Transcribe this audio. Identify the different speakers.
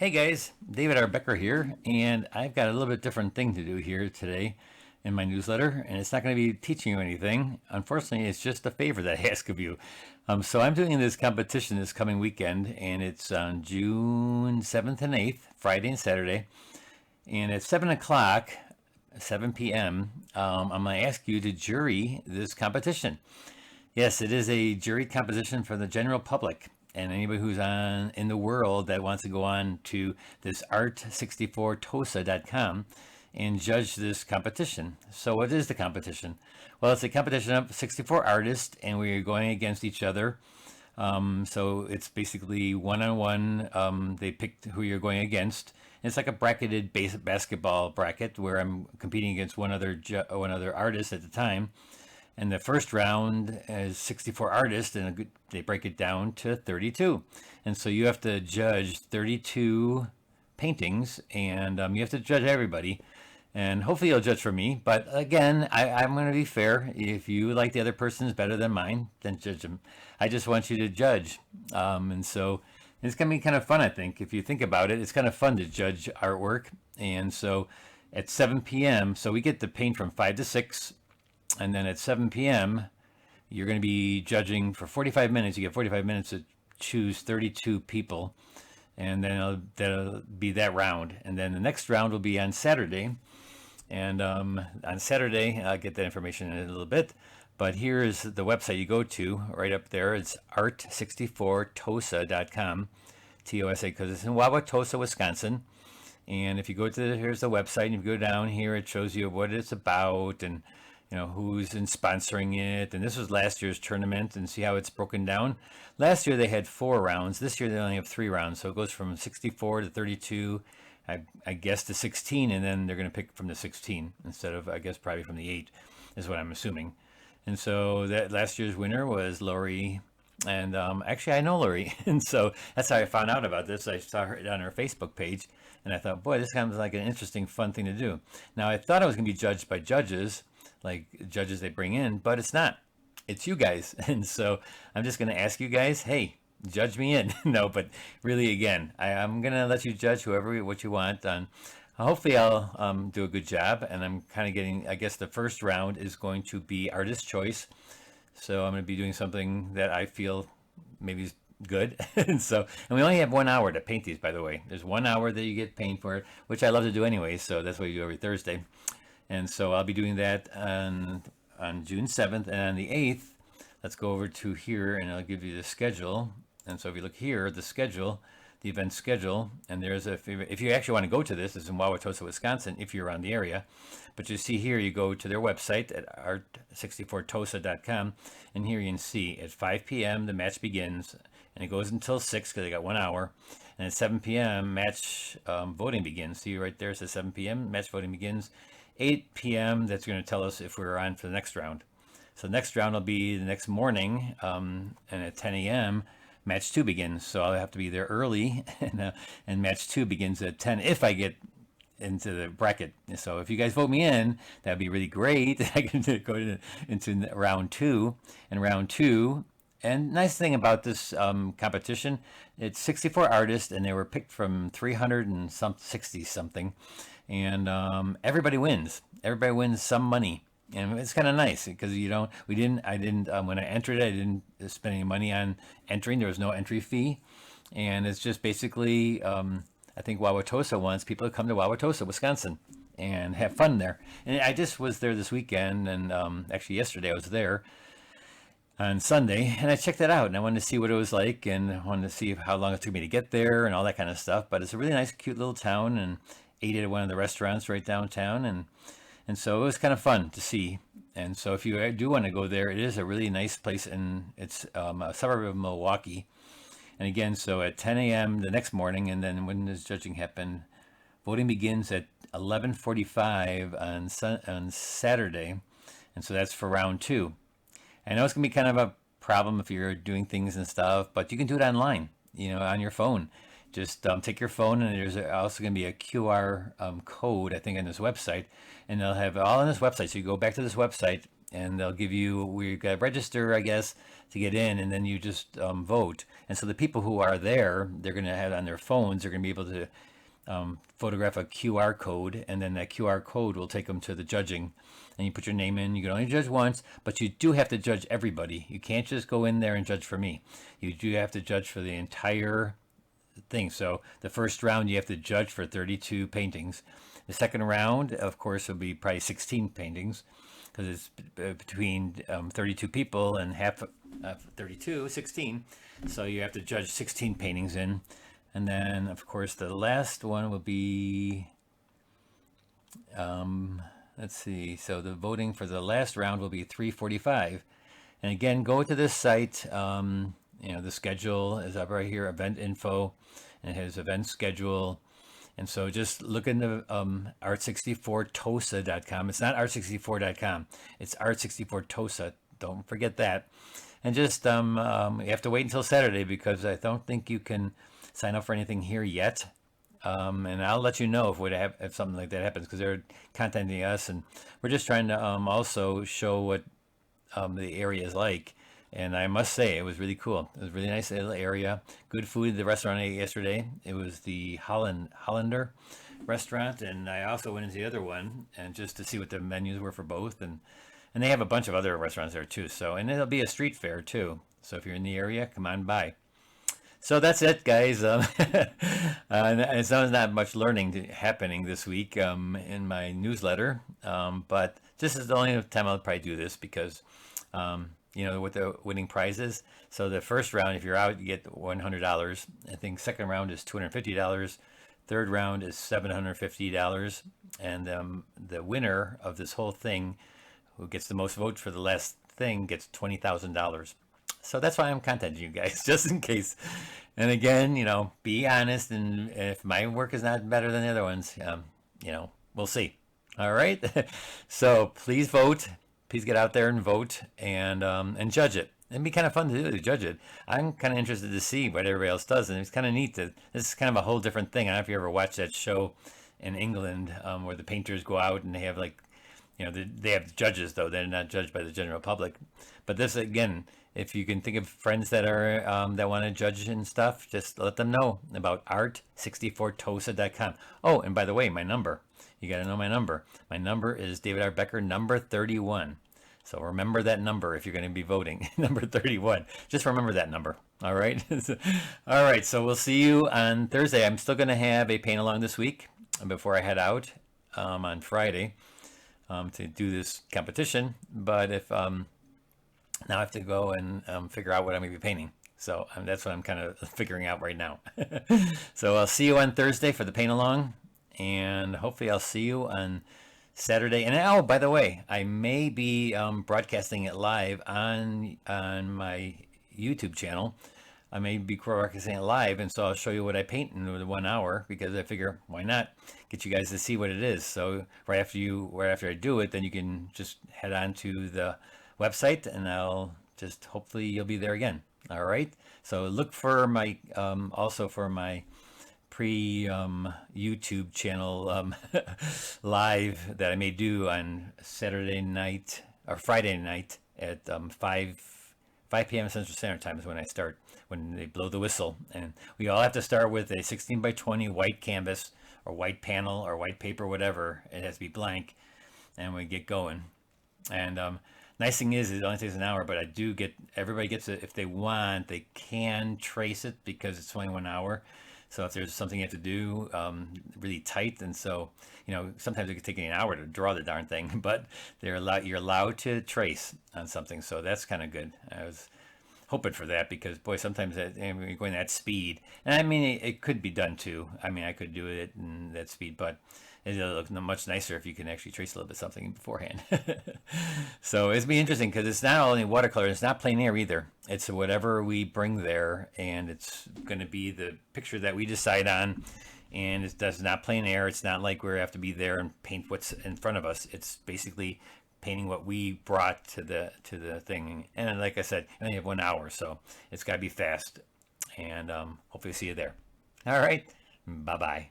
Speaker 1: Hey guys, David R. Becker here, and I've got a little bit different thing to do here today in my newsletter, and it's not going to be teaching you anything. Unfortunately, it's just a favor that I ask of you. So I'm doing this competition this coming weekend, and it's on June 7th and 8th, Friday and Saturday, and at 7 o'clock, 7 p.m., I'm going to ask you to jury this competition. Yes, it is a juried composition for the general public and anybody who's on in the world that wants to go on to this art64tosa.com and judge this competition. So what is the competition? Well, it's a competition of 64 artists, and we're going against each other. So it's basically one-on-one. They picked who you're going against. It's like a bracketed basketball bracket where I'm competing against one other artist at the time. And the first round is 64 artists, and they break it down to 32. And so you have to judge 32 paintings, and you have to judge everybody. And hopefully you'll judge for me. But again, I'm going to be fair. If you like the other person's better than mine, then judge them. I just want you to judge. And so it's going to be kind of fun, I think. If you think about it, it's kind of fun to judge artwork. And so at 7 p.m., so we get the paint from 5 to 6. And then at 7 p.m., you're going to be judging for 45 minutes. You get 45 minutes to choose 32 people. And then that'll be that round. And then the next round will be on Saturday. And on Saturday, I'll get that information in a little bit. But here is the website you go to right up there. It's art64tosa.com, T-O-S-A, because it's in Wauwatosa, Wisconsin. And if you go to here's the website, and if you go down here, it shows you what it's about and who's in sponsoring it. And this was last year's tournament, and see how it's broken down. Last year they had 4 rounds. This year they only have 3 rounds. So it goes from 64 to 32, I guess to 16, and then they're going to pick from the 16 instead of, I guess, probably from the 8 is what I'm assuming. And so that last year's winner was Lori. And actually, I know Lori. And so that's how I found out about this. I saw her on her Facebook page, and I thought, boy, this sounds like an interesting, fun thing to do. Now, I thought I was going to be judged by judges, like judges they bring in, but it's not. It's you guys. And so I'm just going to ask you guys, hey, judge me in. No, but really, again, I'm going to let you judge what you want. Hopefully I'll do a good job. And I'm kind of getting, I guess the first round is going to be artist choice. So I'm going to be doing something that I feel maybe is good. And we only have 1 hour to paint these, by the way. There's 1 hour that you get paint for, which I love to do anyway. So that's what we do every Thursday. And so I'll be doing that on June 7th. And on the 8th, let's go over to here, and I'll give you the schedule. And so if you look here, the schedule, the event schedule, and there's if you actually want to go to this, it's in Wauwatosa, Wisconsin, if you're around the area. But you see here, you go to their website at art64tosa.com, and here you can see at 5 p.m. the match begins, and it goes until 6 because they got 1 hour. And at 7 p.m. match voting begins. See right there, it says 7 p.m. match voting begins. 8 p.m. that's going to tell us if we're on for the next round. So the next round will be the next morning, and at 10 a.m. match 2 begins. So I'll have to be there early, and match 2 begins at 10 if I get into the bracket. So if you guys vote me in, that'd be really great. I can go into round 2, and round 2. And nice thing about this competition, it's 64 artists, and they were picked from 360 something, and everybody wins. Everybody wins some money, and it's kind of nice because I didn't when I entered it, I didn't spend any money on entering. There was no entry fee, and it's just basically I think Wauwatosa wants people to come to Wauwatosa, Wisconsin, and have fun there. And I just was there this weekend, and actually yesterday I was there on Sunday, and I checked that out, and I wanted to see what it was like, and I wanted to see how long it took me to get there and all that kind of stuff. But it's a really nice, cute little town, and ate at one of the restaurants right downtown, and so it was kind of fun to see. And so if you do want to go there, it is a really nice place, and it's a suburb of Milwaukee. And again, so at 10 a.m. the next morning, and then when this judging happened, voting begins at 11:45 on Saturday, and so that's for round 2. I know it's going to be kind of a problem if you're doing things and stuff, but you can do it online, on your phone. Just take your phone, and there's also going to be a QR code, I think, on this website, and they'll have it all on this website. So you go back to this website, and they'll give you, we got to register, I guess, to get in, and then you just vote. And so the people who are there, they're going to have on their phones, they're going to be able to photograph a QR code, and then that QR code will take them to the judging. And you put your name in. You can only judge once, but you do have to judge everybody. You can't just go in there and judge for me. You do have to judge for the entire thing. So the first round, you have to judge for 32 paintings. The second round, of course, will be probably 16 paintings, because it's between 32 people and half 32, 16. So you have to judge 16 paintings in. And then, of course, the last one will be, let's see, so the voting for the last round will be 3:45. And again, go to this site. The schedule is up right here, event info, and it has event schedule. And so just look into art64tosa.com. It's not art64.com. It's art64tosa. Don't forget that. And just you have to wait until Saturday, because I don't think you can sign up for anything here yet. And I'll let you know if something like that happens, because they're contacting us, and we're just trying to also show what the area is like. And I must say, it was really cool. It was a really nice little area. Good food. The restaurant I ate yesterday, it was the Hollander restaurant, and I also went into the other one, and just to see what the menus were for both, and they have a bunch of other restaurants there too. So, and it'll be a street fair too. So if you're in the area, come on by. So that's it, guys. And it's not much learning happening this week in my newsletter, but this is the only time I'll probably do this, because what the winning prize is. So the first round, if you're out, you get $100. I think second round is $250. Third round is $750. And the winner of this whole thing, who gets the most votes for the last thing, gets $20,000. So that's why I'm contacting you guys, just in case. And again, be honest. And if my work is not better than the other ones, we'll see. All right. So please vote. Please get out there and vote, and judge it. It'd be kind of fun to judge it. I'm kind of interested to see what everybody else does, and it's kind of neat this is kind of a whole different thing. I don't know if you ever watched that show in England where the painters go out and they have they have judges, though they're not judged by the general public. But this, again, if you can think of friends that are that want to judge and stuff, just let them know about art64tosa.com. Oh, and by the way, my number. You got to know my number. My number is David R. Becker, number 31. So remember that number if you're going to be voting. Number 31. Just remember that number. All right. All right. So we'll see you on Thursday. I'm still going to have a paint along this week before I head out on Friday to do this competition. But if now I have to go and figure out what I'm going to be painting. So that's what I'm kind of figuring out right now. So I'll see you on Thursday for the paint along. And hopefully I'll see you on Saturday. And oh, by the way, I may be broadcasting it live on my YouTube channel. I may be broadcasting it live, and so I'll show you what I paint in the 1 hour, because I figure, why not get you guys to see what it is. So right after I do it, then you can just head on to the website, and hopefully you'll be there again. All right. So look for my also for my YouTube channel live that I may do on Saturday night or Friday night at 5 p.m. Central Standard Time is when I start, when they blow the whistle. And we all have to start with a 16 by 20 white canvas or white panel or white paper, whatever. It has to be blank, and we get going. And nice thing is, it only takes an hour, but everybody gets it. If they want, they can trace it, because it's only 1 hour. So if there's something you have to do really tight, and so sometimes it could take an hour to draw the darn thing, but you're allowed to trace on something, so that's kind of good. I was hoping for that, because boy, sometimes you're going at speed, and I mean it could be done too. I mean, I could do it in that speed, but it'll look much nicer if you can actually trace a little bit something beforehand. So it's be interesting, because it's not only watercolor, it's not plein air either. It's whatever we bring there, and it's going to be the picture that we decide on. And it's not plein air. It's not like we have to be there and paint what's in front of us. It's basically painting what we brought to the thing. And like I said, I only have 1 hour, so it's got to be fast. And hopefully see you there. All right. Bye-bye.